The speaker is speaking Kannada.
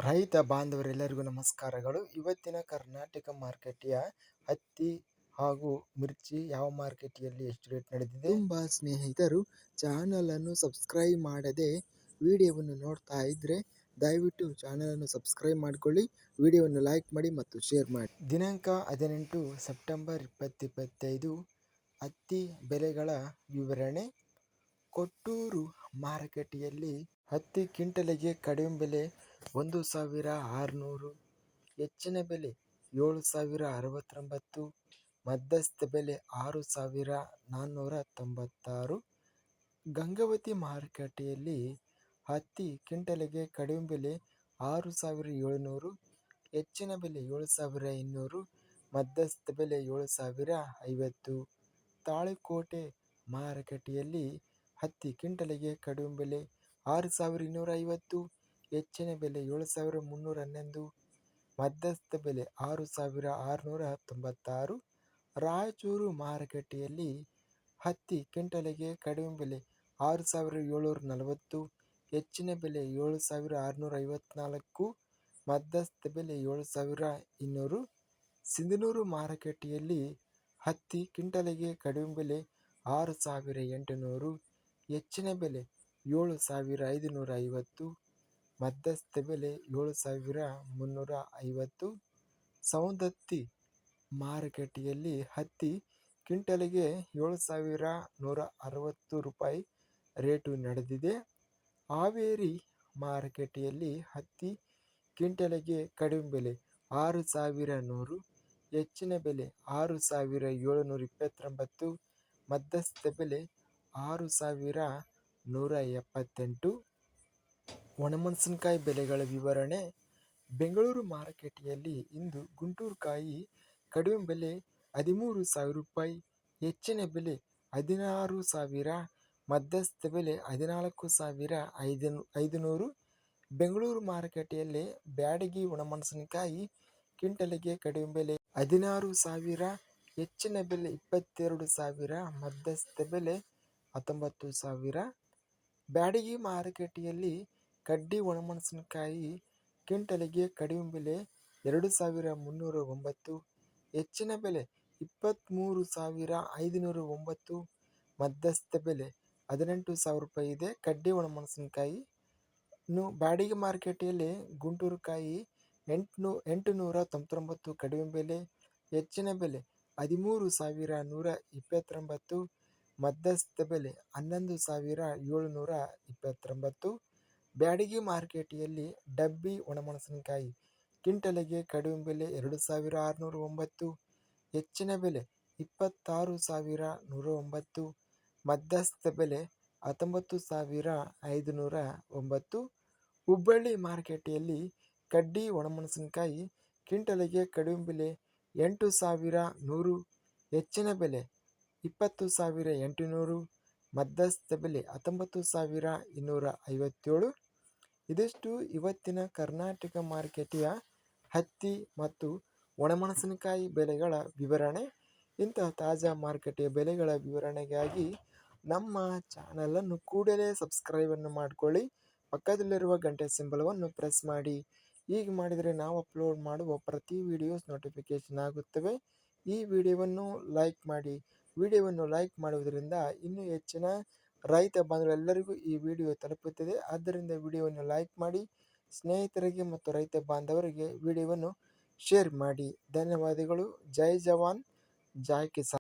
ರೈತ ಬಾಂಧವರೆಲ್ಲರಿಗೂ ನಮಸ್ಕಾರಗಳು. ಇವತ್ತಿನ ಕರ್ನಾಟಕ ಮಾರುಕಟ್ಟೆಯ ಹತ್ತಿ ಹಾಗೂ ಮಿರ್ಚಿ ಯಾವ ಮಾರುಕಟ್ಟೆಯಲ್ಲಿ ಎಷ್ಟು ರೇಟ್ ನಡೆದಿದೆ? ತುಂಬ ಸ್ನೇಹಿತರು ಚಾನಲನ್ನು ಸಬ್ಸ್ಕ್ರೈಬ್ ಮಾಡದೆ ವಿಡಿಯೋವನ್ನು ನೋಡ್ತಾ ಇದ್ದರೆ ದಯವಿಟ್ಟು ಚಾನಲನ್ನು ಸಬ್ಸ್ಕ್ರೈಬ್ ಮಾಡಿಕೊಳ್ಳಿ, ವಿಡಿಯೋವನ್ನು ಲೈಕ್ ಮಾಡಿ ಮತ್ತು ಶೇರ್ ಮಾಡಿ. ದಿನಾಂಕ 18 ಸೆಪ್ಟೆಂಬರ್ 2025 ಹತ್ತಿ ಬೆಲೆಗಳ ವಿವರಣೆ. ಕೊಟ್ಟೂರು ಮಾರುಕಟ್ಟೆಯಲ್ಲಿ ಹತ್ತಿ ಕ್ವಿಂಟಲಿಗೆ ಕಡಿಮೆ ಬೆಲೆ 1,600, ಹೆಚ್ಚಿನ ಬೆಲೆ 7,069, ಮಧ್ಯಸ್ಥ ಬೆಲೆ 6,496. ಗಂಗಾವತಿ ಮಾರುಕಟ್ಟೆಯಲ್ಲಿ ಹತ್ತಿ ಕ್ವಿಂಟಲಿಗೆ ಕಡಿಮೆ ಬೆಲೆ 6,700, ಹೆಚ್ಚಿನ ಬೆಲೆ 7,200, ಮಧ್ಯಸ್ಥ ಬೆಲೆ 7,050. ತಾಳಿಕೋಟೆ ಮಾರುಕಟ್ಟೆಯಲ್ಲಿ ಹತ್ತಿ ಕ್ವಿಂಟಲಿಗೆ ಕಡಿಮೆ ಬೆಲೆ 6,250, ಹೆಚ್ಚಿನ ಬೆಲೆ 7,311, ಮಧ್ಯಸ್ಥ ಬೆಲೆ 6,696. ರಾಯಚೂರು ಮಾರುಕಟ್ಟೆಯಲ್ಲಿ ಹತ್ತಿ ಕ್ವಿಂಟಲಿಗೆ ಕಡಿಮೆ ಬೆಲೆ 6,740, ಹೆಚ್ಚಿನ ಬೆಲೆ 7,654, ಮಧ್ಯಸ್ಥ ಬೆಲೆ 7,200. ಸಿಂಧನೂರು ಮಾರುಕಟ್ಟೆಯಲ್ಲಿ ಹತ್ತಿ ಕ್ವಿಂಟಲಿಗೆ ಕಡಿಮೆ ಬೆಲೆ 6,800, ಹೆಚ್ಚಿನ ಬೆಲೆ 7,550, ಮಧ್ಯಸ್ಥ ಬೆಲೆ 7,350. ಸೌಂದತ್ತಿ ಮಾರುಕಟ್ಟೆಯಲ್ಲಿ ಹತ್ತಿ ಕ್ವಿಂಟಲಿಗೆ 7,160 ರೂಪಾಯಿ ರೇಟು ನಡೆದಿದೆ. ಹಾವೇರಿ ಮಾರುಕಟ್ಟೆಯಲ್ಲಿ ಹತ್ತಿ ಕ್ವಿಂಟಲಿಗೆ ಕಡಿಮೆ ಬೆಲೆ 6,100, ಹೆಚ್ಚಿನ ಬೆಲೆ 6,729, ಮಧ್ಯಸ್ಥ ಬೆಲೆ 6,178. ಒಣಮೆಣಸಿನಕಾಯಿ ಬೆಲೆಗಳ ವಿವರಣೆ. ಬೆಂಗಳೂರು ಮಾರುಕಟ್ಟೆಯಲ್ಲಿ ಇಂದು ಗುಂಟೂರು ಕಾಯಿ ಕಡಿಮೆ ಬೆಲೆ 13,000 ರೂಪಾಯಿ, ಹೆಚ್ಚಿನ ಬೆಲೆ 16,000, ಮಧ್ಯಸ್ಥ ಬೆಲೆ 14,500. ಬೆಂಗಳೂರು ಮಾರುಕಟ್ಟೆಯಲ್ಲಿ ಬ್ಯಾಡಗಿ ಒಣಮೆಣಸಿನಕಾಯಿ ಕ್ವಿಂಟಲಿಗೆ ಕಡಿಮೆ ಬೆಲೆ 16,000, ಹೆಚ್ಚಿನ ಬೆಲೆ 22,000, ಮಧ್ಯಸ್ಥ ಬೆಲೆ 19,000. ಬ್ಯಾಡಗಿ ಮಾರುಕಟ್ಟೆಯಲ್ಲಿ ಕಡ್ಡಿ ಒಣಮೆಣಸಿನಕಾಯಿ ಕ್ವಿಂಟಲಿಗೆ ಕಡಿಮೆ ಬೆಲೆ 2,309, ಹೆಚ್ಚಿನ ಬೆಲೆ 23,509, ಮಧ್ಯಸ್ಥ ಬೆಲೆ 18,000 ರೂಪಾಯಿ ಇದೆ. ಕಡ್ಡಿ ಒಣಮೆಣಸಿನಕಾಯಿ ಬ್ಯಾಡಗಿ ಮಾರುಕಟ್ಟೆಯಲ್ಲಿ ಗುಂಟೂರು ಕಾಯಿ 899 ಕಡಿಮೆ ಬೆಲೆ, ಹೆಚ್ಚಿನ ಬೆಲೆ 13,129, ಮಧ್ಯಸ್ಥ ಬೆಲೆ 11,729. ಬ್ಯಾಡಗಿ ಮಾರುಕಟ್ಟೆಯಲ್ಲಿ ಡಬ್ಬಿ ಒಣಮೆಣಸಿನಕಾಯಿ ಕ್ವಿಂಟಲಿಗೆ ಕಡಿಮೆ ಬೆಲೆ 2,609, ಹೆಚ್ಚಿನ ಬೆಲೆ 26,109, ಮಧ್ಯಸ್ಥ ಬೆಲೆ 19,509. ಹುಬ್ಬಳ್ಳಿ ಮಾರುಕಟ್ಟೆಯಲ್ಲಿ ಕಡ್ಡಿ ಒಣಮೆಣಸಿನಕಾಯಿ ಕ್ವಿಂಟಲಿಗೆ ಕಡಿಮೆ ಬೆಲೆ 8,100, ಹೆಚ್ಚಿನ ಬೆಲೆ 20,800, ಮಧ್ಯಸ್ಥ ಬೆಲೆ 19,257. ಇದಿಷ್ಟು ಇವತ್ತಿನ ಕರ್ನಾಟಕ ಮಾರುಕಟ್ಟೆಯ ಹತ್ತಿ ಮತ್ತು ಒಣಮೆಣಸಿನಕಾಯಿ ಬೆಲೆಗಳ ವಿವರಣೆ. ಇಂತಹ ತಾಜಾ ಮಾರುಕಟ್ಟೆಯ ಬೆಲೆಗಳ ವಿವರಣೆಗಾಗಿ ನಮ್ಮ ಚಾನಲನ್ನು ಕೂಡಲೇ ಸಬ್ಸ್ಕ್ರೈಬನ್ನು ಮಾಡಿಕೊಳ್ಳಿ, ಪಕ್ಕದಲ್ಲಿರುವ ಗಂಟೆ ಸಿಂಬಲವನ್ನು ಪ್ರೆಸ್ ಮಾಡಿ. ಹೀಗೆ ಮಾಡಿದರೆ ನಾವು ಅಪ್ಲೋಡ್ ಮಾಡುವ ಪ್ರತಿ ವಿಡಿಯೋಸ್ ನೋಟಿಫಿಕೇಷನ್ ಆಗುತ್ತವೆ. ಈ ವಿಡಿಯೋವನ್ನು ಲೈಕ್ ಮಾಡಿ. ವಿಡಿಯೋವನ್ನು ಲೈಕ್ ಮಾಡುವುದರಿಂದ ಇನ್ನೂ ಹೆಚ್ಚಿನ ರೈತ ಬಾಂಧವರೆಲ್ಲರಿಗೂ ಈ ವಿಡಿಯೋ ತಲುಪುತ್ತದೆ. ಆದ್ದರಿಂದ ವಿಡಿಯೋವನ್ನು ಲೈಕ್ ಮಾಡಿ, ಸ್ನೇಹಿತರಿಗೆ ಮತ್ತು ರೈತ ಬಾಂಧವರಿಗೆ ವಿಡಿಯೋವನ್ನು ಶೇರ್ ಮಾಡಿ. ಧನ್ಯವಾದಗಳು. ಜೈ ಜವಾನ್, ಜೈ ಕಿಸಾನ್.